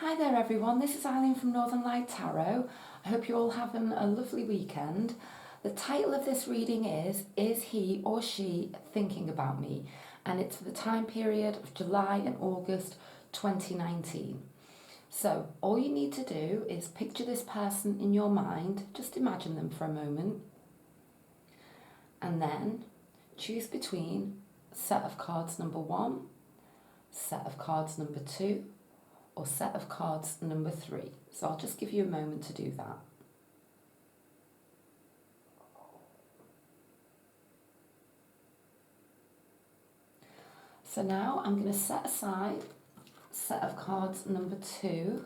Hi there everyone, this is Eileen from Northern Light Tarot. I hope you're all having a lovely weekend. The title of this reading is he or she thinking about me? And it's for the time period of July and August 2019. So all you need to do is picture this person in your mind, just imagine them for a moment, and then choose between set of cards number 1, set of cards number 2, or set of cards number 3. So I'll just give you a moment to do that. So now I'm going to set aside set of cards number 2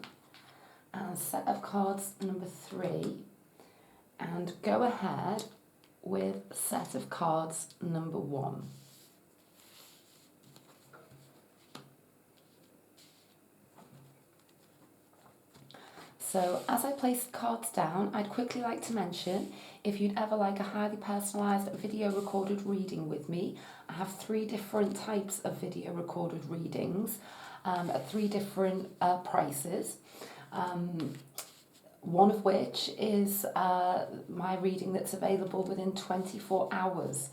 and set of cards number 3 and go ahead with set of cards number 1. So as I place the cards down, I'd quickly like to mention, if you'd ever like a highly personalised video recorded reading with me, I have 3 different types of video recorded readings at 3 different prices. One of which is my reading that's available within 24 hours.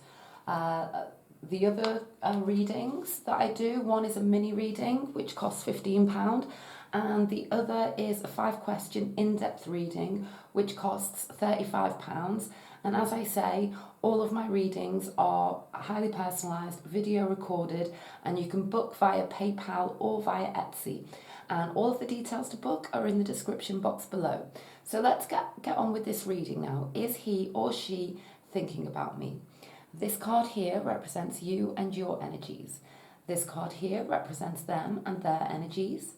The other readings that I do, one is a mini reading which costs £15, and the other is a 5-question in-depth reading which costs £35. And as I say, all of my readings are highly personalised, video recorded, and you can book via PayPal or via Etsy. And all of the details to book are in the description box below. So let's get on with this reading now. Is he or she thinking about me? This card here represents you and your energies. This card here represents them and their energies,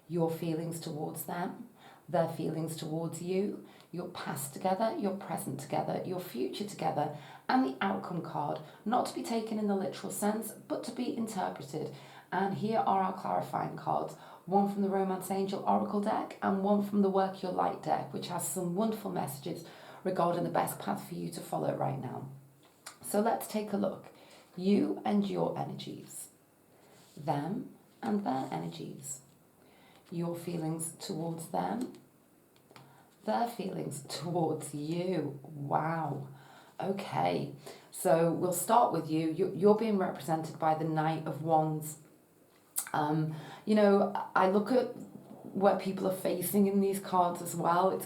your feelings towards them, their feelings towards you, your past together, your present together, your future together, and the outcome card, not to be taken in the literal sense, but to be interpreted. And here are our clarifying cards, one from the Romance Angel Oracle deck and one from the Work Your Light deck, which has some wonderful messages regarding the best path for you to follow right now. So let's take a look. You and your energies, them and their energies, your feelings towards them, their feelings towards you. Wow. Okay, so we'll start with you. You're being represented by the Knight of Wands. You know, I look at what people are facing in these cards as well.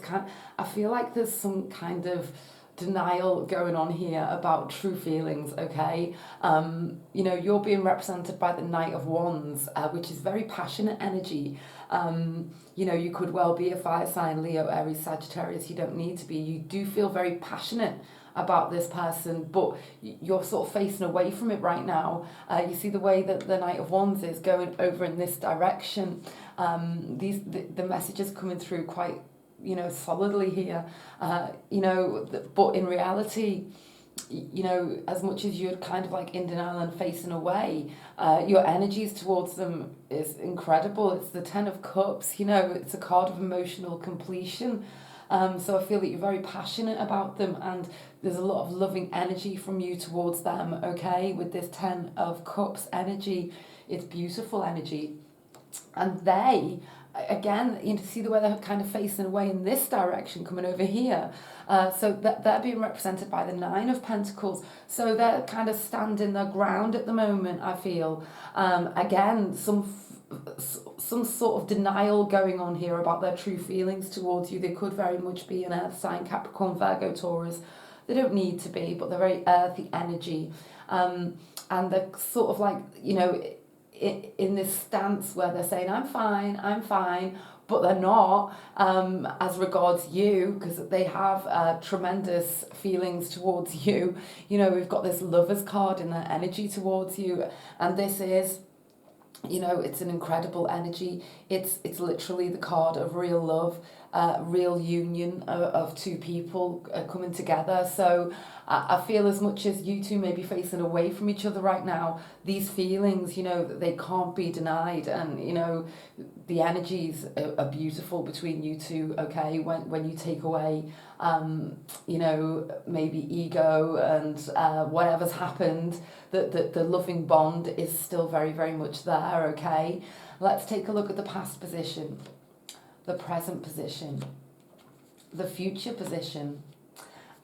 I feel like there's some kind of denial going on here about true feelings, okay? You know, you're being represented by the Knight of Wands, which is very passionate energy. You know, you could well be a fire sign, Leo, Aries, Sagittarius. You don't need to be. You do feel very passionate about this person, but you're sort of facing away from it right now. You see the way that the Knight of Wands is going over in this direction. The messages coming through quite, you know, solidly here, you know, but in reality, you know, as much as you're kind of like in denial and facing away, your energies towards them is incredible. It's the 10 of Cups, you know, it's a card of emotional completion. So I feel that you're very passionate about them and there's a lot of loving energy from you towards them, okay? With this 10 of Cups energy, it's beautiful energy. And they, again, you know, see the way they're kind of facing away in this direction, coming over here. So they're being represented by the 9 of Pentacles. So they're kind of standing their ground at the moment, I feel. Again, some sort of denial going on here about their true feelings towards you. They could very much be an earth sign, Capricorn, Virgo, Taurus. They don't need to be, but they're very earthy energy. And they're sort of like, you know, in this stance where they're saying, I'm fine, but they're not, as regards you, because they have tremendous feelings towards you. You know, we've got this Lovers card in their energy towards you, and this is, you know, it's an incredible energy. It's literally the card of real love, real union of 2 people coming together. So I feel as much as you two may be facing away from each other right now, these feelings, you know, they can't be denied. And, you know, the energies are beautiful between you two, okay? When you take away, you know, maybe ego and whatever's happened, the loving bond is still very, very much there, okay? Let's take a look at the past position. the present position, the future position,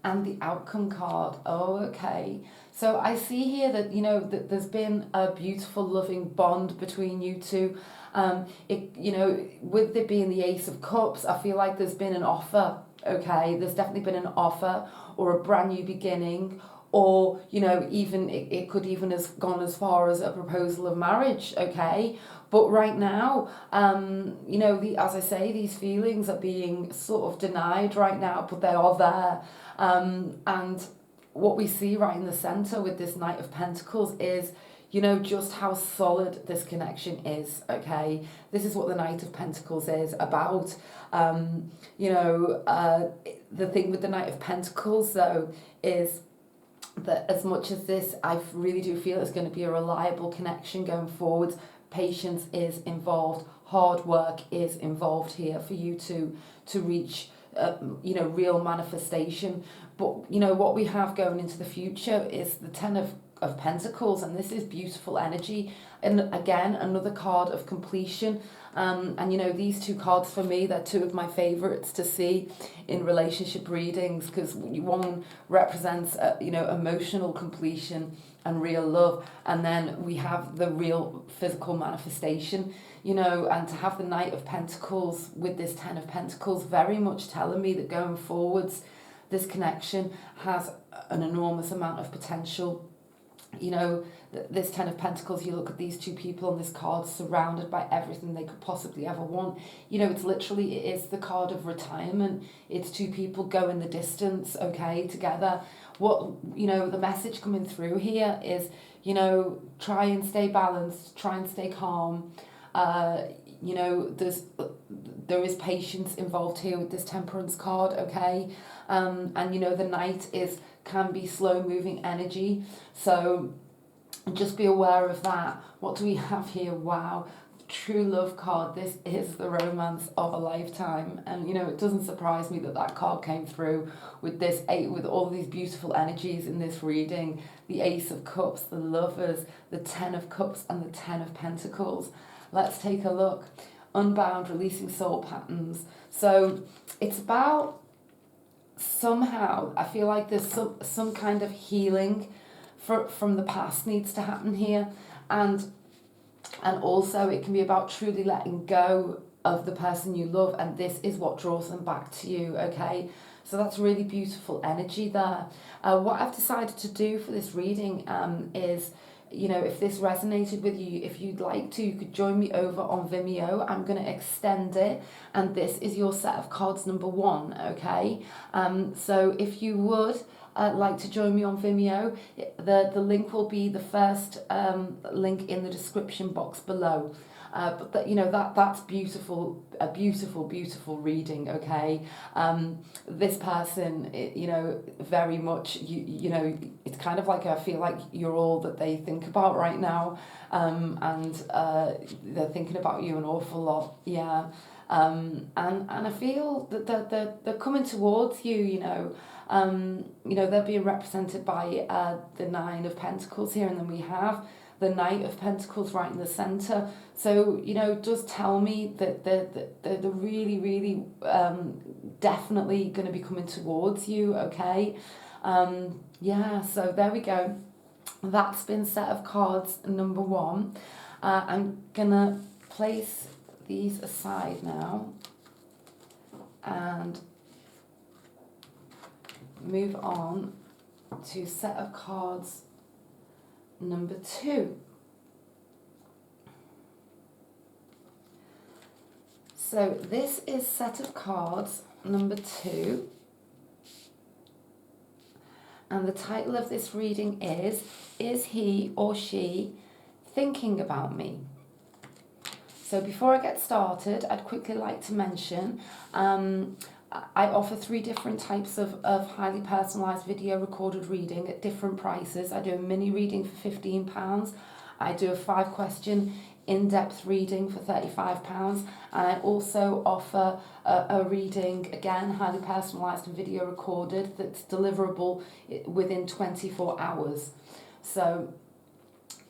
and the outcome card. Oh, okay. So I see here that, that there's been a beautiful, loving bond between you two. With it being the Ace of Cups, I feel like there's been an offer, okay? There's definitely been an offer or a brand new beginning, or, even it could even have gone as far as a proposal of marriage, okay? But right now, as I say, these feelings are being sort of denied right now, but they are there. And what we see right in the center with this Knight of Pentacles is, just how solid this connection is, okay? This is what the Knight of Pentacles is about. The thing with the Knight of Pentacles, though, is that as much as this, I really do feel it's going to be a reliable connection going forward. Patience is involved. Hard work is involved here for you to reach, real manifestation. But, what we have going into the future is the Ten of Pentacles, and this is beautiful energy. And again, another card of completion. These two cards for me, they're two of my favorites to see in relationship readings, because one represents, emotional completion and real love, and then we have the real physical manifestation, and to have the Knight of Pentacles with this Ten of Pentacles very much telling me that going forwards, this connection has an enormous amount of potential. This Ten of Pentacles, you look at these two people on this card surrounded by everything they could possibly ever want. It is the card of retirement. It's two people going the distance, okay, together. The message coming through here is, try and stay balanced, try and stay calm. There is patience involved here with this Temperance card, okay? The Knight can be slow moving energy, so just be aware of that. What do we have here? Wow, true love card. This is the romance of a lifetime, and it doesn't surprise me that card came through with this eight, with all these beautiful energies in this reading. The Ace of Cups, the Lovers, the Ten of Cups, and the Ten of Pentacles. Let's take a look. Unbound, releasing soul patterns. So it's about, somehow I feel like there's some kind of healing from the past needs to happen here, and also it can be about truly letting go of the person you love, and this is what draws them back to you, okay? So that's really beautiful energy there. What I've decided to do for this reading is, if this resonated with you, if you'd like to, you could join me over on Vimeo. I'm going to extend it, and this is your set of cards number 1, okay? So if you would like to join me on Vimeo, the link will be the first link in the description box below. But that's beautiful, a beautiful reading, okay? This person, very much, it's kind of like I feel like you're all that they think about right now, and they're thinking about you an awful lot, yeah. And I feel that they're coming towards you, they're being represented by the Nine of Pentacles here, and then we have the Knight of Pentacles right in the center. So, does tell me that they're really, really definitely going to be coming towards you, okay? So there we go. That's been set of cards number 1. I'm going to place these aside now and move on to set of cards number 2. So this is set of cards number 2, and the title of this reading is he or she thinking about me? So before I get started, I'd quickly like to mention I offer 3 different types of highly personalised video recorded reading at different prices. I do a mini reading for £15. I do a 5-question in-depth reading for £35. And I also offer a reading, again, highly personalised and video recorded, that's deliverable within 24 hours. So,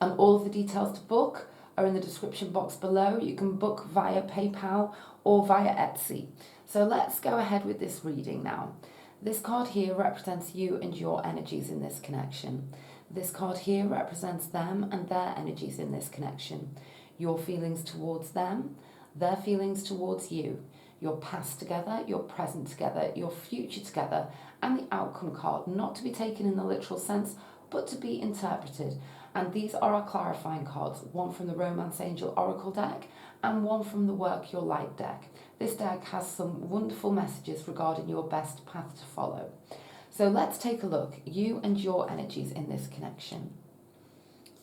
and all of the details to book are in the description box below. You can book via PayPal or via Etsy. So let's go ahead with this reading now. This card here represents you and your energies in this connection. This card here represents them and their energies in this connection. Your feelings towards them, their feelings towards you, your past together, your present together, your future together, and the outcome card, not to be taken in the literal sense, but to be interpreted. And these are our clarifying cards, one from the Romance Angel Oracle deck and one from the Work Your Light deck. This deck has some wonderful messages regarding your best path to follow. So let's take a look. You and your energies in this connection.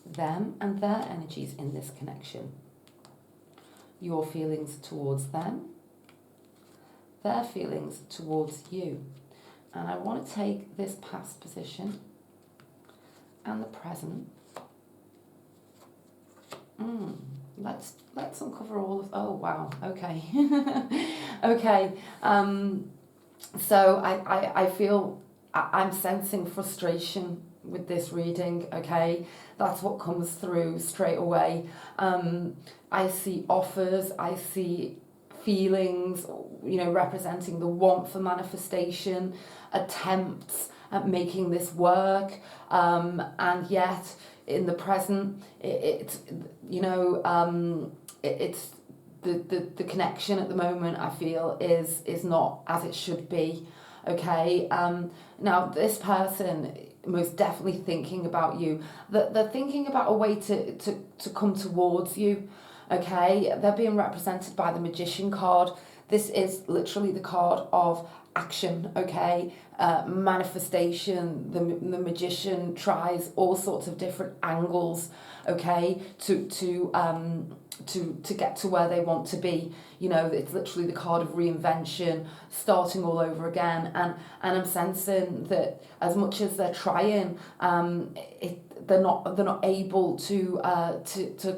Them and their energies in this connection. Your feelings towards them. Their feelings towards you. And I want to take this past position and the present. Let's uncover all of. Oh wow. Okay. Okay. So I feel I'm sensing frustration with this reading. Okay, that's what comes through straight away. I see offers. I see feelings, representing the want for manifestation, attempts at making this work, and yet in the present, it's the connection at the moment, I feel, is not as it should be. Okay, now this person most definitely thinking about you. They're thinking about a way to come towards you. Okay, they're being represented by the Magician card. This is literally the card of action, okay? Manifestation. The Magician tries all sorts of different angles, okay, to get to where they want to be. It's literally the card of reinvention, starting all over again. And I'm sensing that as much as they're trying, they're not able to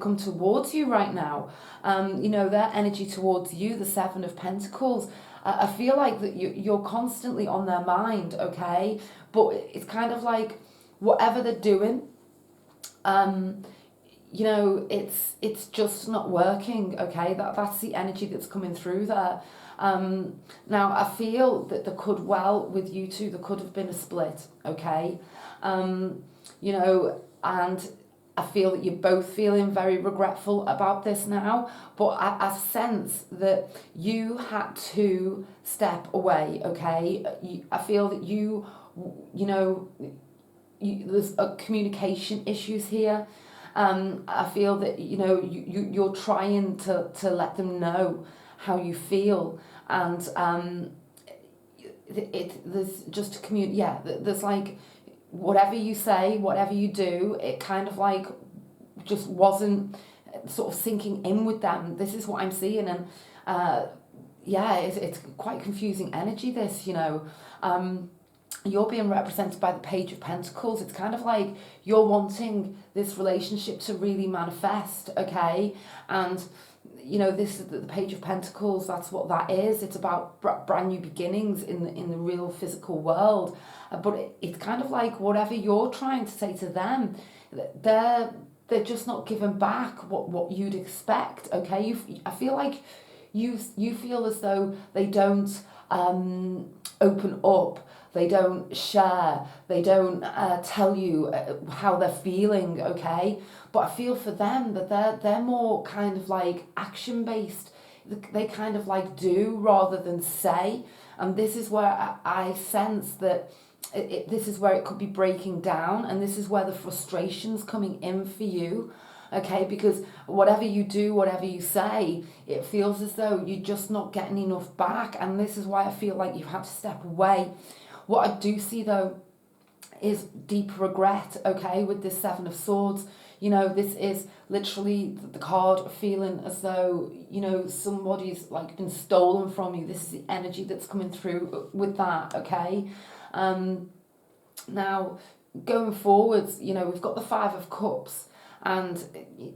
come towards you right now. Their energy towards you, the Seven of Pentacles. I feel like that you're constantly on their mind, okay? But it's kind of like whatever they're doing, it's just not working, okay? That's the energy that's coming through there. Now, I feel that with you two, there could have been a split, okay? And I feel that you're both feeling very regretful about this now, but I sense that you had to step away, okay? I feel that there's communication issues here. I feel that, you're trying to let them know how you feel, and there's just there's like, whatever you say, whatever you do, it kind of like just wasn't sort of sinking in with them. This is what I'm seeing, and it's quite confusing energy, this, You're being represented by the Page of Pentacles. It's kind of like you're wanting this relationship to really manifest, okay? And this is the Page of Pentacles. That's what that is. It's about brand new beginnings in the real physical world. But it's kind of like whatever you're trying to say to them, they're just not giving back what you'd expect. Okay, I feel like you feel as though they don't open up. They don't share, they don't tell you how they're feeling, okay? But I feel for them that they're more kind of like action-based. They kind of like do rather than say. And this is where I sense that this is where it could be breaking down, and this is where the frustration's coming in for you, okay? Because whatever you do, whatever you say, it feels as though you're just not getting enough back. And this is why I feel like you have to step away. What I do see, though, is deep regret, okay, with this Seven of Swords. This is literally the card of feeling as though, somebody's like been stolen from you. This is the energy that's coming through with that, okay? Now, going forwards, we've got the Five of Cups. And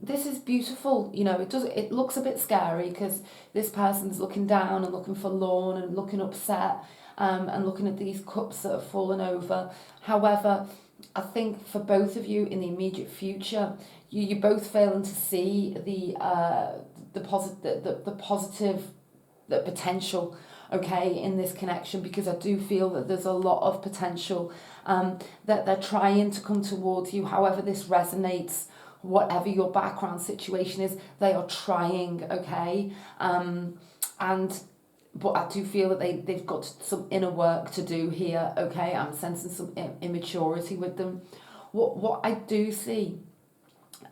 this is beautiful, it looks a bit scary because this person's looking down and looking forlorn and looking upset. And looking at these cups that have fallen over. However, I think for both of you in the immediate future, you're both failing to see the positive, the potential, okay, in this connection, because I do feel that there's a lot of potential, that they're trying to come towards you. However this resonates, whatever your background situation is, they are trying, okay, and but I do feel that they've got some inner work to do here, okay. I'm sensing some immaturity with them. What I do see,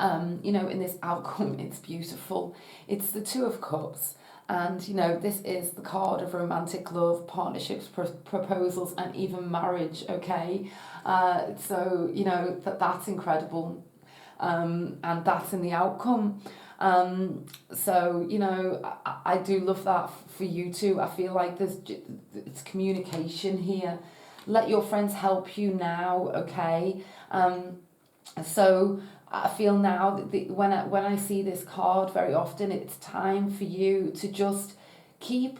you know, in this outcome, it's beautiful. It's the Two of Cups. And, you know, this is the card of romantic love, partnerships, proposals, and even marriage, okay? So, you know, that's incredible. And that's in the outcome. So, you know, I do love that for you too. I feel like it's communication here. Let your friends help you now, okay? So I feel now that when I see this card very often, it's time for you to just keep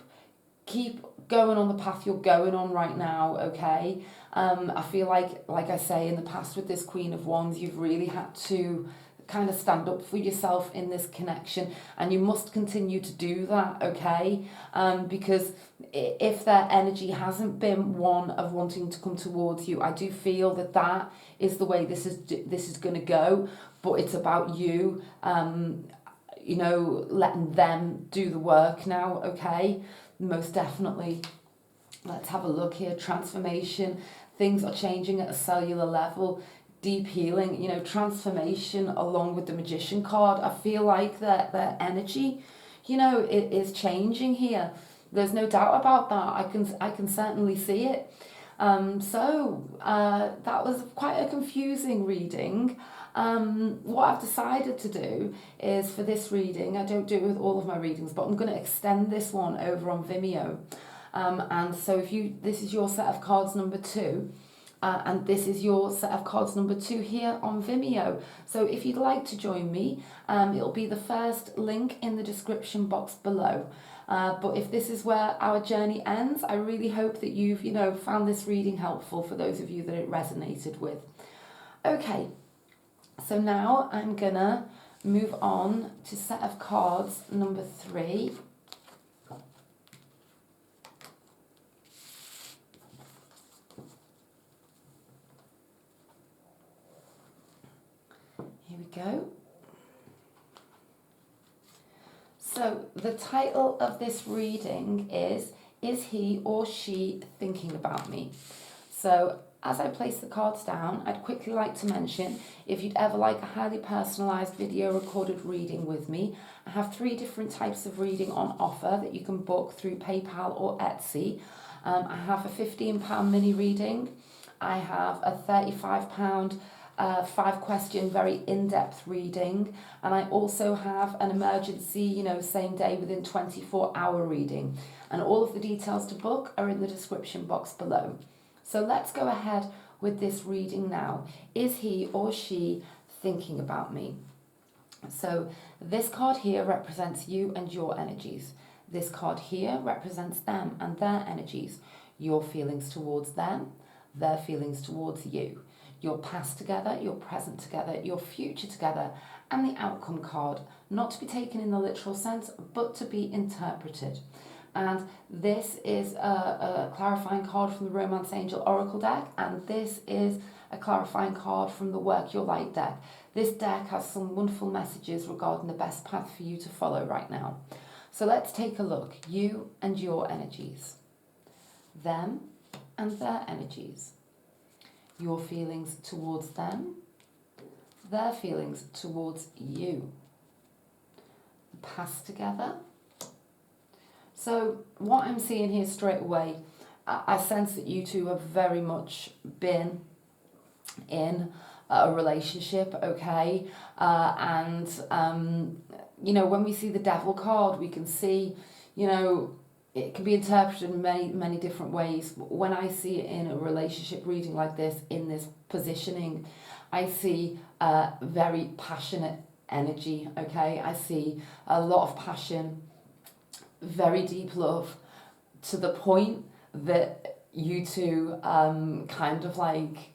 going on the path you're going on right now, okay? I feel like I say in the past with this Queen of Wands, you've really had to kind of stand up for yourself in this connection, and you must continue to do that, okay? Because if their energy hasn't been one of wanting to come towards you, I do feel that is the way this is going to go. But it's about you, you know, letting them do the work now, okay? Most definitely. Let's have a look here. Transformation. Things are changing at a cellular level. Deep healing, you know, transformation along with the Magician card. I feel like their energy, you know, it is changing here. There's no doubt about that. I can certainly see it. So that was quite a confusing reading. What I've decided to do is, for this reading, I don't do it with all of my readings, but I'm going to extend this one over on Vimeo. And so this is your set of cards number 2. And this is your set of cards number 2 here on Vimeo. So if you'd like to join me, it'll be the first link in the description box below. But if this is where our journey ends, I really hope that you've, you know, found this reading helpful for those of you that it resonated with. Okay, so now I'm gonna move on to set of cards number 3. Here we go. So the title of this reading is he or she thinking about me? So as I place the cards down, I'd quickly like to mention, if you'd ever like a highly personalised video recorded reading with me, I have 3 different types of reading on offer that you can book through PayPal or Etsy. I have a £15 mini reading. I have a £35 5-question, very in-depth reading, and I also have an emergency, you know, same day within 24-hour reading, and all of the details to book are in the description box below. So let's go ahead with this reading now. Is he or she thinking about me? So this card here represents you and your energies. This card here represents them and their energies. Your feelings towards them, their feelings towards you. Your past together, your present together, your future together, and the outcome card, not to be taken in the literal sense, but to be interpreted. And this is a clarifying card from the Romance Angel Oracle deck, and this is a clarifying card from the Work Your Light deck. This deck has some wonderful messages regarding the best path for you to follow right now. So let's take a look. You and your energies. Them and their energies. Your feelings towards them, their feelings towards you. The past together. So what I'm seeing here straight away, I sense that you two have very much been in a relationship, okay? You know, when we see the Devil card, we can see, you know, it can be interpreted in many different ways. When I see it in a relationship reading like this, in this positioning, I see very passionate energy, okay? I see a lot of passion, very deep love, to the point that you two kind of like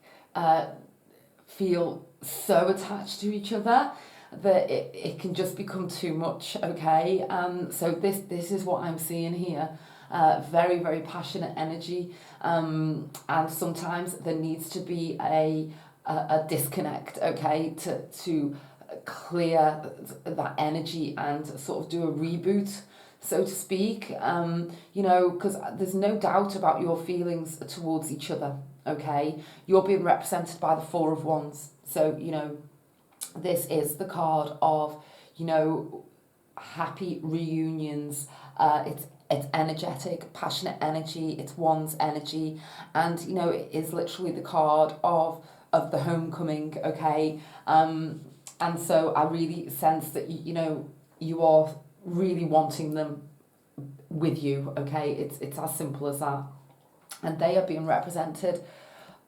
feel so attached to each other. that it can just become too much, okay? So this is what I'm seeing here. Very, very passionate energy, and sometimes there needs to be a disconnect, okay, to clear that energy and sort of do a reboot, so to speak. You know, because there's no doubt about your feelings towards each other, okay? You're being represented by the Four of Wands. So, you know, this is the card of, you know, happy reunions. It's energetic, passionate energy. It's one's energy, and you know it is literally the card of the homecoming. Okay, and so I really sense that you know you are really wanting them with you. Okay, it's as simple as that, and they are being represented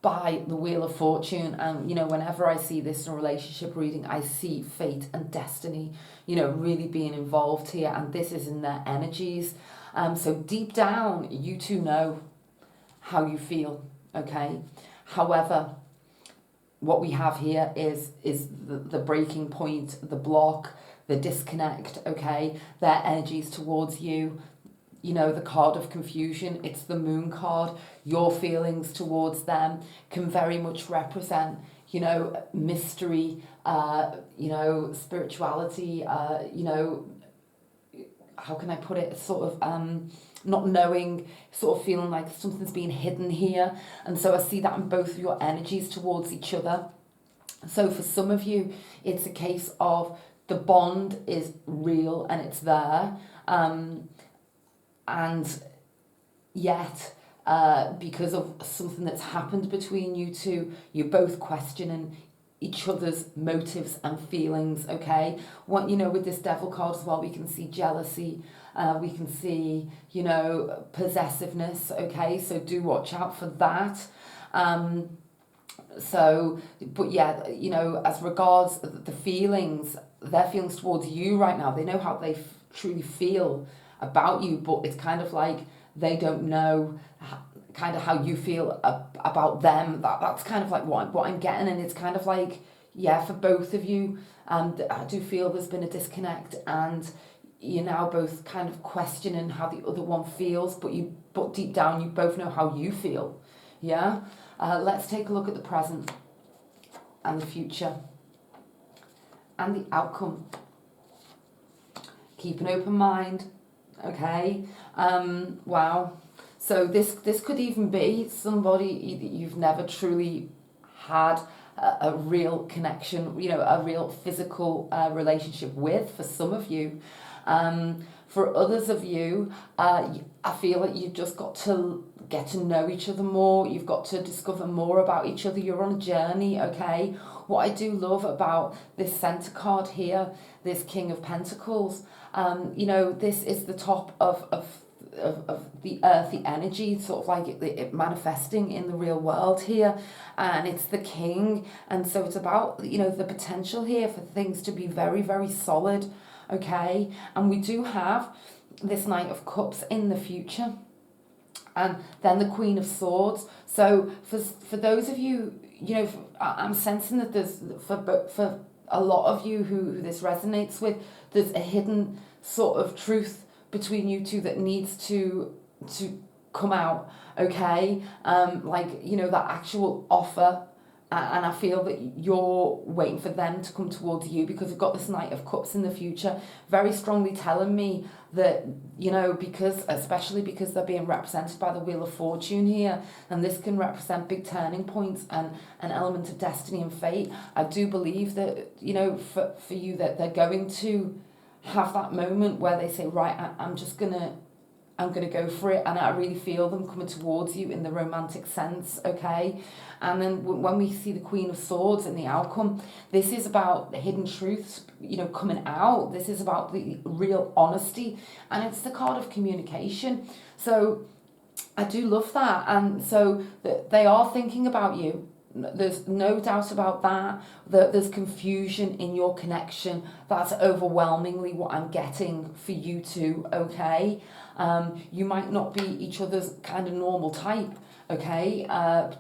by the Wheel of Fortune. And you know, whenever I see this in a relationship reading, I see fate and destiny, you know, really being involved here, and this is in their energies. So deep down, you two know how you feel, okay? However, what we have here is the breaking point, the block, the disconnect, okay? Their energies towards you. You know, the card of confusion, it's the Moon card. Your feelings towards them can very much represent, you know, mystery, you know, spirituality, you know, how can I put it, sort of not knowing, sort of feeling like something's being hidden here. And so I see that in both of your energies towards each other. So for some of you, it's a case of the bond is real and it's there. And yet, because of something that's happened between you two, you're both questioning each other's motives and feelings, okay? What, you know, with this Devil card as well, we can see jealousy, we can see, you know, possessiveness, okay? So do watch out for that. So, but yeah, you know, as regards the feelings, their feelings towards you right now, they know how they truly feel about you, but it's kind of like they don't know kind of how you feel about them. That's kind of like what I'm getting, and it's kind of like, yeah, for both of you, I do feel there's been a disconnect, and you're now both kind of questioning how the other one feels, but deep down you both know how you feel. Yeah. Let's take a look at the present and the future and the outcome. Keep an open mind. Okay. Wow. So this could even be somebody that you've never truly had a real connection, you know, a real physical relationship with. For some of you, for others of you, I feel that you've just got to get to know each other more. You've got to discover more about each other. You're on a journey, okay? What I do love about this center card here, this King of Pentacles, you know, this is the top of the earthy energy, sort of like it manifesting in the real world here, and it's the king, and so it's about, you know, the potential here for things to be very, very solid, okay? And we do have this Knight of Cups in the future, and then the Queen of Swords. So for those of you, you know, I'm sensing that there's for a lot of you who this resonates with, there's a hidden sort of truth between you two that needs to come out, okay? Like, you know, that actual offer, and I feel that you're waiting for them to come towards you, because we've got this Knight of Cups in the future, very strongly telling me that, you know, especially because they're being represented by the Wheel of Fortune here, and this can represent big turning points and an element of destiny and fate. I do believe that, you know, for you, that they're going to have that moment where they say, right, I'm gonna go for it, and I really feel them coming towards you in the romantic sense, okay? And then when we see the Queen of Swords and the outcome, this is about the hidden truths, you know, coming out. This is about the real honesty, and it's the card of communication. So I do love that, and so they are thinking about you. There's no doubt about that. There's confusion in your connection. That's overwhelmingly what I'm getting for you two, okay? You might not be each other's kind of normal type, okay?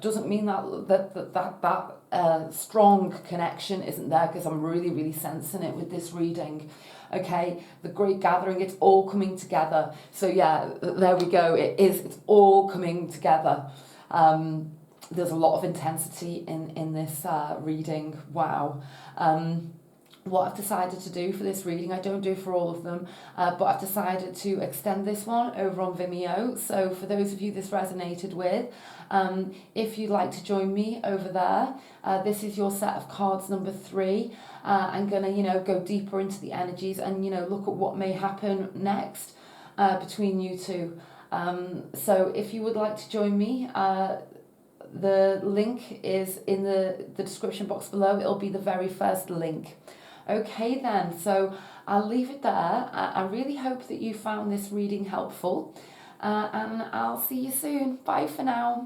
Doesn't mean that strong connection isn't there, because I'm really, really sensing it with this reading. Okay, the great gathering, it's all coming together. So yeah, there we go. It's all coming together. There's a lot of intensity in this reading. Wow. What I've decided to do for this reading, I don't do for all of them, but I've decided to extend this one over on Vimeo. So for those of you this resonated with, if you'd like to join me over there, this is your set of cards number 3. I'm going to, go deeper into the energies and, look at what may happen next between you two. So if you would like to join me, the link is in the description box below. It'll be the very first link. Okay then, so I'll leave it there. I really hope that you found this reading helpful, and I'll see you soon. Bye for now.